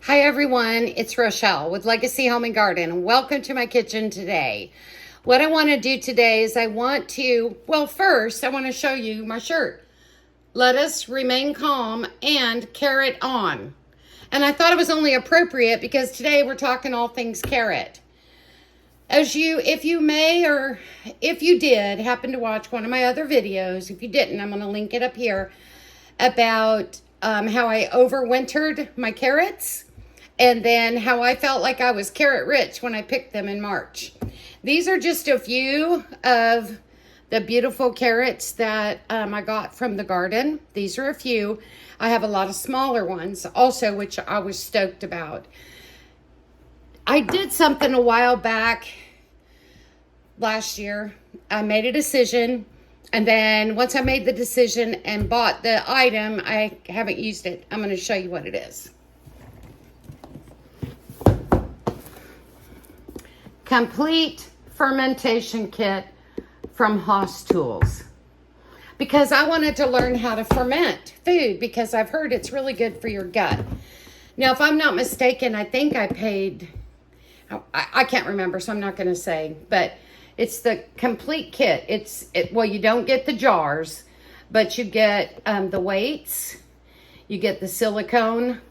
Hi everyone, it's Rochelle with Legacy Home and Garden, and welcome to my kitchen today. What I want to do today is first I want to show you my shirt. Let us remain calm and carrot on. And I thought it was only appropriate because today we're talking all things carrot. If you did happen to watch one of my other videos, if you didn't, I'm going to link it up here, about how I overwintered my carrots. And then how I felt like I was carrot rich when I picked them in March. These are just a few of the beautiful carrots that I got from the garden. These are a few. I have a lot of smaller ones also, which I was stoked about. I did something a while back last year. I made a decision. And then once I made the decision and bought the item, I haven't used it. I'm going to show you what it is. Complete fermentation kit from Haas Tools, because I wanted to learn how to ferment food because I've heard it's really good for your gut. Now, if I'm not mistaken, I think I paid, I can't remember, so I'm not going to say, but it's the complete kit. You don't get the jars, but you get the weights, you get the silicone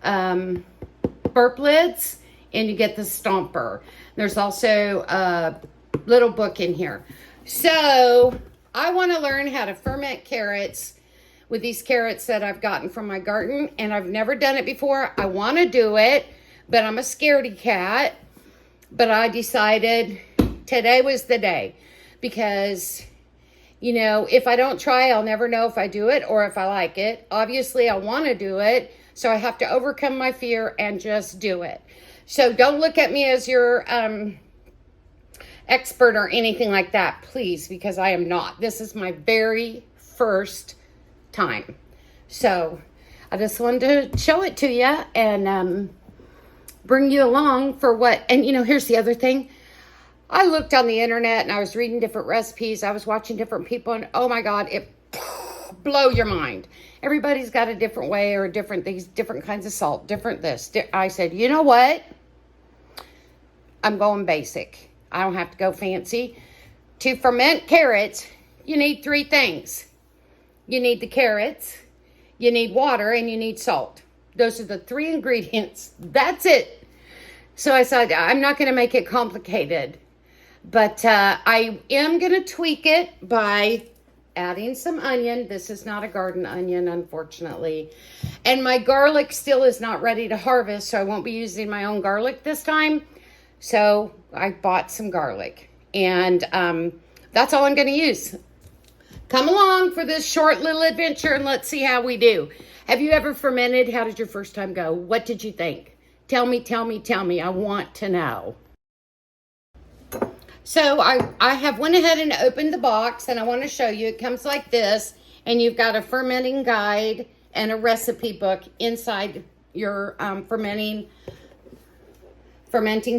burp lids, and you get the stomper. There's also a little book in here. So I want to learn how to ferment carrots with these carrots that I've gotten from my garden, and I've never done it before. I want to do it, but I'm a scaredy cat. But I decided today was the day, because if I don't try, I'll never know if I do it or if I like it. Obviously, I want to do it, so I have to overcome my fear and just do it. So don't look at me as your expert or anything like that, please, because I am not. This is my very first time. So I just wanted to show it to you and bring you along for what. And, here's the other thing. I looked on the internet and I was reading different recipes. I was watching different people, and oh my God, it blow your mind. Everybody's got a different way or different kinds of salt, different this. I said, you know what? I'm going basic. I don't have to go fancy. To ferment carrots, you need three things. You need the carrots, you need water, and you need salt. Those are the three ingredients. That's it. So I said, I'm not going to make it complicated. But I am going to tweak it by adding some onion. This is not a garden onion, unfortunately. And my garlic still is not ready to harvest, so I won't be using my own garlic this time. So I bought some garlic, and that's all I'm going to use. Come along for this short little adventure, and let's see how we do. Have you ever fermented? How did your first time go? What did you think? Tell me. I want to know. So I have went ahead and opened the box, and I want to show you. It comes like this, and you've got a fermenting guide and a recipe book inside your fermenting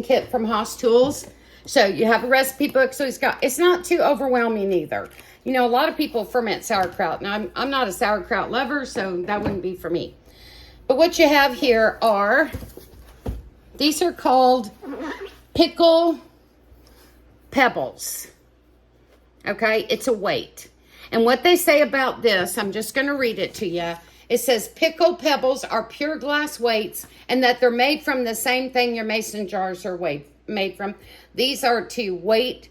kit from Haas Tools. So you have a recipe book. So it's not too overwhelming either. A lot of people ferment sauerkraut, and I'm not a sauerkraut lover, so that wouldn't be for me. But what you have here these are called Pickle Pebbles. Okay, it's a weight. And what they say about this, I'm just going to read it to you. It says Pickle Pebbles are pure glass weights, and that they're made from the same thing your mason jars are made from. These are to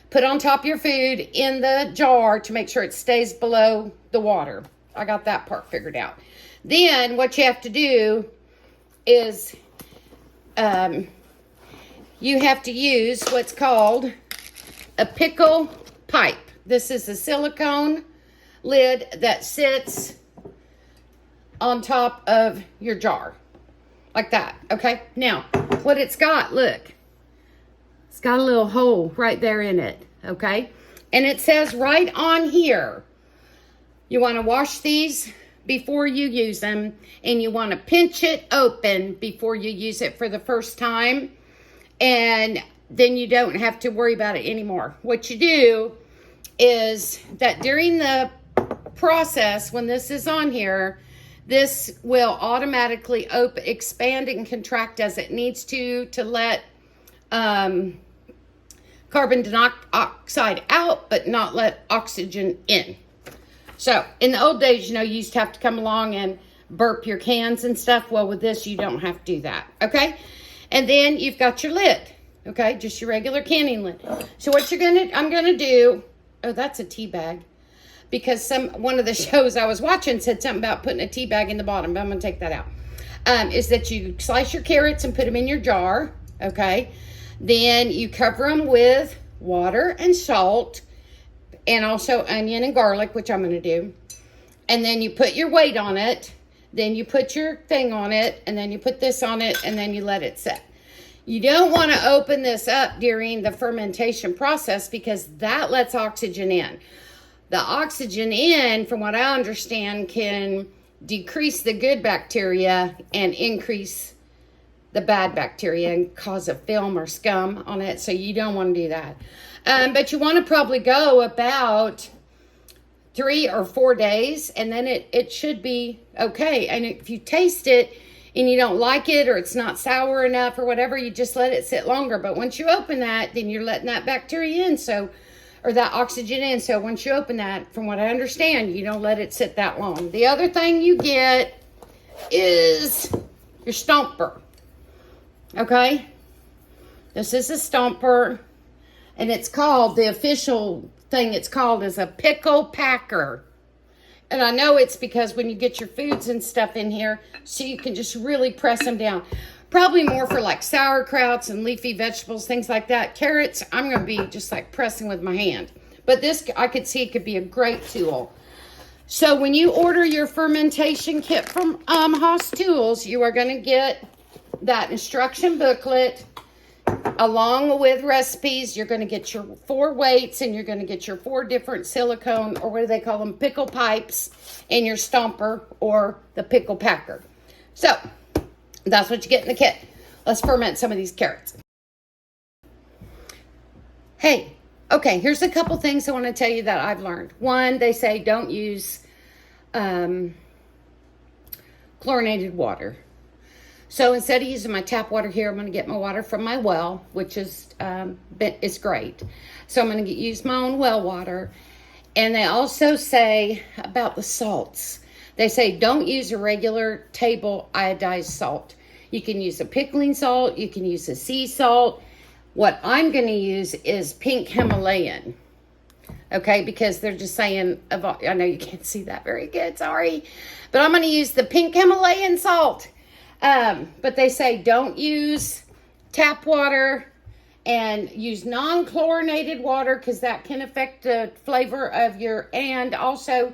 put on top of your food in the jar to make sure it stays below the water. I got that part figured out. Then what you have to do is you have to use what's called a pickle pipe. This is a silicone lid that sits on top of your jar like that. Okay, now what it's got, look, it's got a little hole right there in it. Okay, and it says right on here, you want to wash these before you use them, and you want to pinch it open before you use it for the first time, and then you don't have to worry about it anymore. What you do is that during the process, when this is on here, this will automatically expand and contract as it needs to let carbon dioxide out, but not let oxygen in. So in the old days, you used to have to come along and burp your cans and stuff. Well, with this, you don't have to do that, okay? And then you've got your lid, okay? Just your regular canning lid. So what I'm gonna do, oh, that's a tea bag. Because one of the shows I was watching said something about putting a tea bag in the bottom, but I'm gonna take that out. Is that you slice your carrots and put them in your jar, okay? Then you cover them with water and salt, and also onion and garlic, which I'm gonna do. And then you put your weight on it, then you put your thing on it, and then you put this on it, and then you let it set. You don't want to open this up during the fermentation process because that lets oxygen in. The oxygen in, from what I understand, can decrease the good bacteria and increase the bad bacteria and cause a film or scum on it. So you don't want to do that. But you want to probably go about 3 or 4 days, and then it should be okay. And if you taste it and you don't like it, or it's not sour enough or whatever, you just let it sit longer. But once you open that, then you're letting that bacteria in, or that oxygen in. So once you open that, from what I understand, you don't let it sit that long. The other thing you get is your stomper. Okay? This is a stomper, and it's called, the official thing it's called is a pickle packer. And I know it's because when you get your foods and stuff in here, so you can just really press them down. Probably more for like sauerkrauts and leafy vegetables, things like that. Carrots, I'm going to be just like pressing with my hand. But this, I could see it could be a great tool. So when you order your fermentation kit from Haas Tools, you are going to get that instruction booklet along with recipes. You're going to get your 4 weights, and you're going to get your 4 different silicone, or what do they call them, pickle pipes, and your stomper or the pickle packer. So that's what you get in the kit. Let's ferment some of these carrots. Hey, okay, here's a couple things I want to tell you that I've learned. One, they say don't use chlorinated water. So instead of using my tap water here, I'm going to get my water from my well, which is great. So I'm going to use my own well water. And they also say about the salts. They say don't use a regular table iodized salt. You can use a pickling salt. You can use a sea salt. What I'm going to use is pink Himalayan. Okay, because they're just saying, I know you can't see that very good, sorry. But I'm going to use the pink Himalayan salt. But they say don't use tap water and use non-chlorinated water, because that can affect the flavor of and also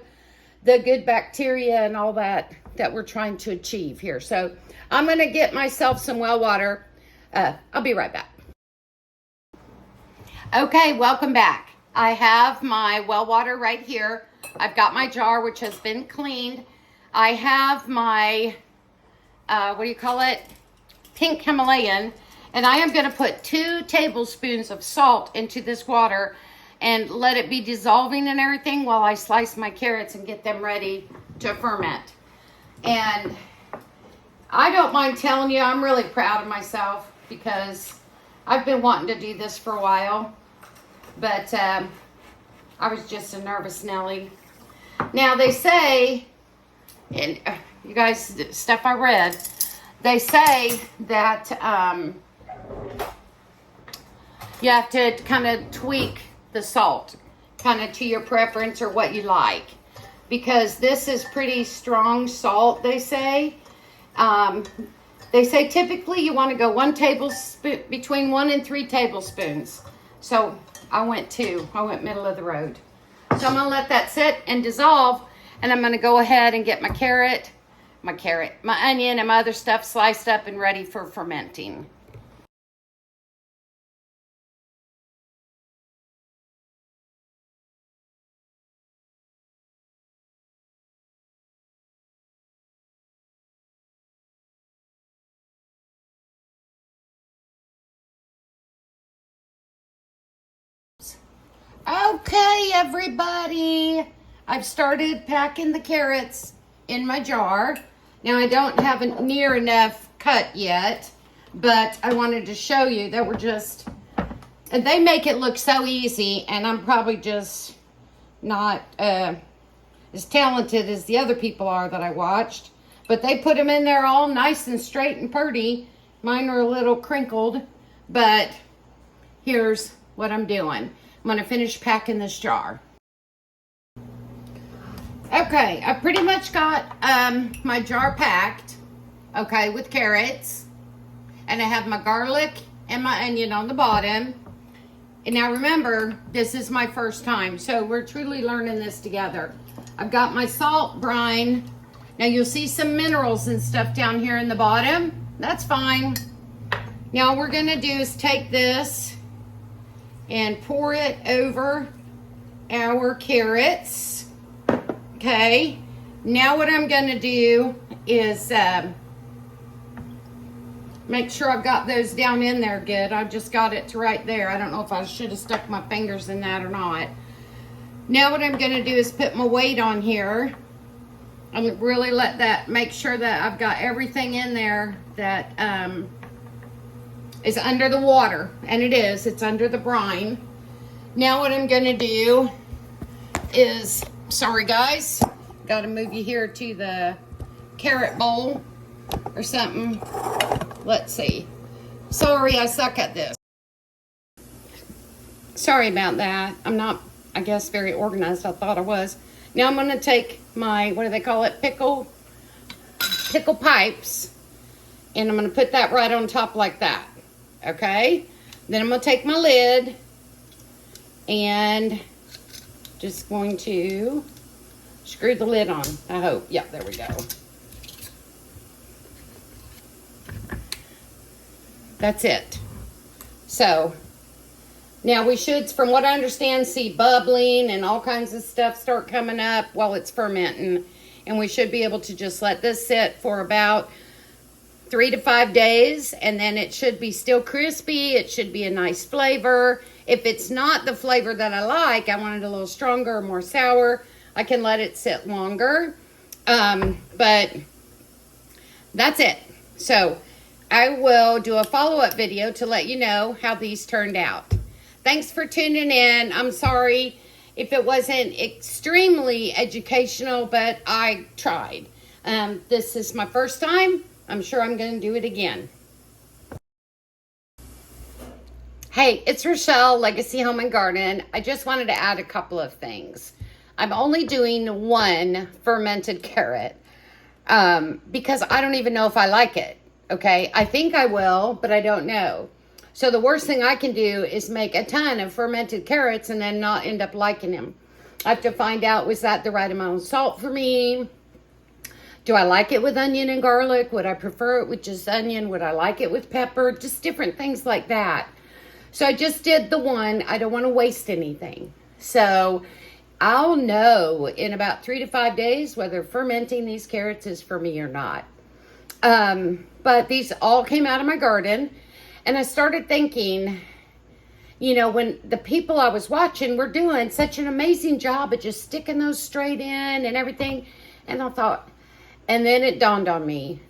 the good bacteria and all that we're trying to achieve here. So I'm going to get myself some well water. I'll be right back. Okay, welcome back. I have my well water right here. I've got my jar, which has been cleaned. I have my pink Himalayan, and I am going to put 2 tablespoons of salt into this water and let it be dissolving and everything while I slice my carrots and get them ready to ferment. And I don't mind telling you, I'm really proud of myself because I've been wanting to do this for a while, but I was just a nervous Nelly. Now they say, and you guys, stuff I read, they say that you have to kind of tweak the salt kind of to your preference or what you like, because this is pretty strong salt. They say typically you want to go 1 tablespoon, between 1 and 3 tablespoons. So I went middle of the road. So I'm going to let that sit and dissolve, and I'm going to go ahead and get my onion and my other stuff sliced up and ready for fermenting. Okay, everybody, I've started packing the carrots in my jar. Now I don't have a near enough cut yet, but I wanted to show you that we're just, and they make it look so easy, and I'm probably just not as talented as the other people are that I watched, but they put them in there all nice and straight and pretty. Mine are a little crinkled, but here's what I'm doing. I'm going to finish packing this jar. Okay, I pretty much got my jar packed, okay, with carrots. And I have my garlic and my onion on the bottom. And now remember, this is my first time, so we're truly learning this together. I've got my salt brine. Now you'll see some minerals and stuff down here in the bottom. That's fine. Now all we're gonna do is take this and pour it over our carrots. Okay, now what I'm gonna do is make sure I've got those down in there good. I just got it to right there. I don't know if I should have stuck my fingers in that or not. Now what I'm gonna do is put my weight on here and really let that, make sure that I've got everything in there that is under the water. And it is, it's under the brine. Now what I'm gonna do is, sorry guys, gotta move you here to the carrot bowl or something. Let's see. Sorry, I suck at this. Sorry about that. I'm not, I guess, very organized. I thought I was. Now I'm going to take my, what do they call it? Pickle pipes. And I'm going to put that right on top like that. Okay? Then I'm going to take my lid and just going to screw the lid on. I hope. Yep, there we go. That's it. So now we should, from what I understand, see bubbling and all kinds of stuff start coming up while it's fermenting. And we should be able to just let this sit for about 3 to 5 days. And then it should be still crispy. It should be a nice flavor. If it's not the flavor that I like, I want it a little stronger or more sour, I can let it sit longer. But that's it. So I will do a follow-up video to let you know how these turned out. Thanks for tuning in. I'm sorry if it wasn't extremely educational, but I tried. This is my first time. I'm sure I'm going to do it again. Hey, it's Rochelle, Legacy Home and Garden. I just wanted to add a couple of things. I'm only doing one fermented carrot because I don't even know if I like it. Okay, I think I will, but I don't know. So the worst thing I can do is make a ton of fermented carrots and then not end up liking them. I have to find out, was that the right amount of salt for me? Do I like it with onion and garlic? Would I prefer it with just onion? Would I like it with pepper? Just different things like that. So I just did the one. I don't want to waste anything. So I'll know in about 3 to 5 days whether fermenting these carrots is for me or not. But these all came out of my garden, and I started thinking, you know, when the people I was watching were doing such an amazing job of just sticking those straight in and everything, and I thought, and then it dawned on me,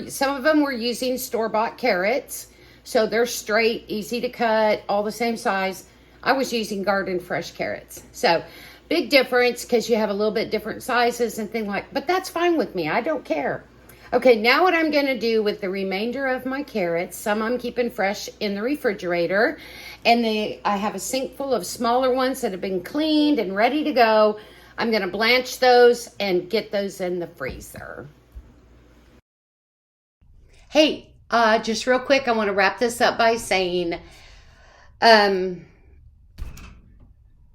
some of them were using store-bought carrots, so they're straight, easy to cut, all the same size. I was using garden fresh carrots, so big difference because you have a little bit different sizes and things like, but that's fine with me. I don't care. Okay, now what I'm going to do with the remainder of my carrots, some I'm keeping fresh in the refrigerator, and I have a sink full of smaller ones that have been cleaned and ready to go. I'm going to blanch those and get those in the freezer. Hey, just real quick, I want to wrap this up by saying,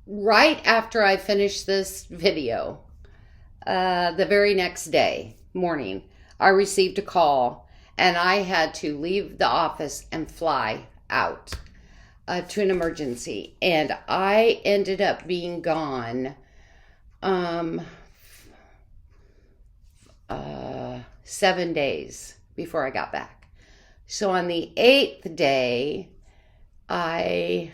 right after I finished this video, the very next day, morning, I received a call and I had to leave the office and fly out to an emergency. And I ended up being gone 7 days before I got back. So on the 8th day, I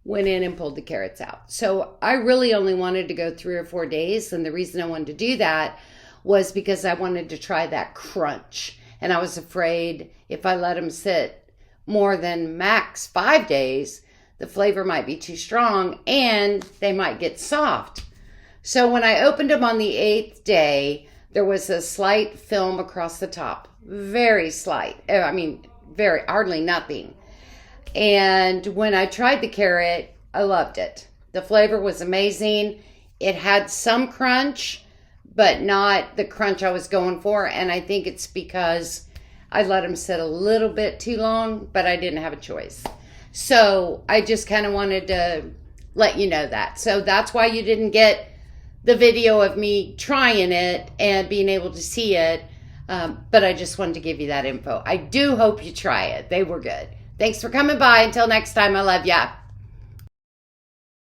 went in and pulled the carrots out. So I really only wanted to go 3 or 4 days. And the reason I wanted to do that was because I wanted to try that crunch. And I was afraid if I let them sit more than max 5 days, the flavor might be too strong and they might get soft. So when I opened them on the 8th day, there was a slight film across the top. Very slight. I mean, hardly nothing. And when I tried the carrot, I loved it. The flavor was amazing. It had some crunch, but not the crunch I was going for. And I think it's because I let them sit a little bit too long, but I didn't have a choice. So I just kind of wanted to let you know that. So that's why you didn't get the video of me trying it and being able to see it. But I just wanted to give you that info. I do hope you try it. They were good. Thanks for coming by. Until next time, I love ya.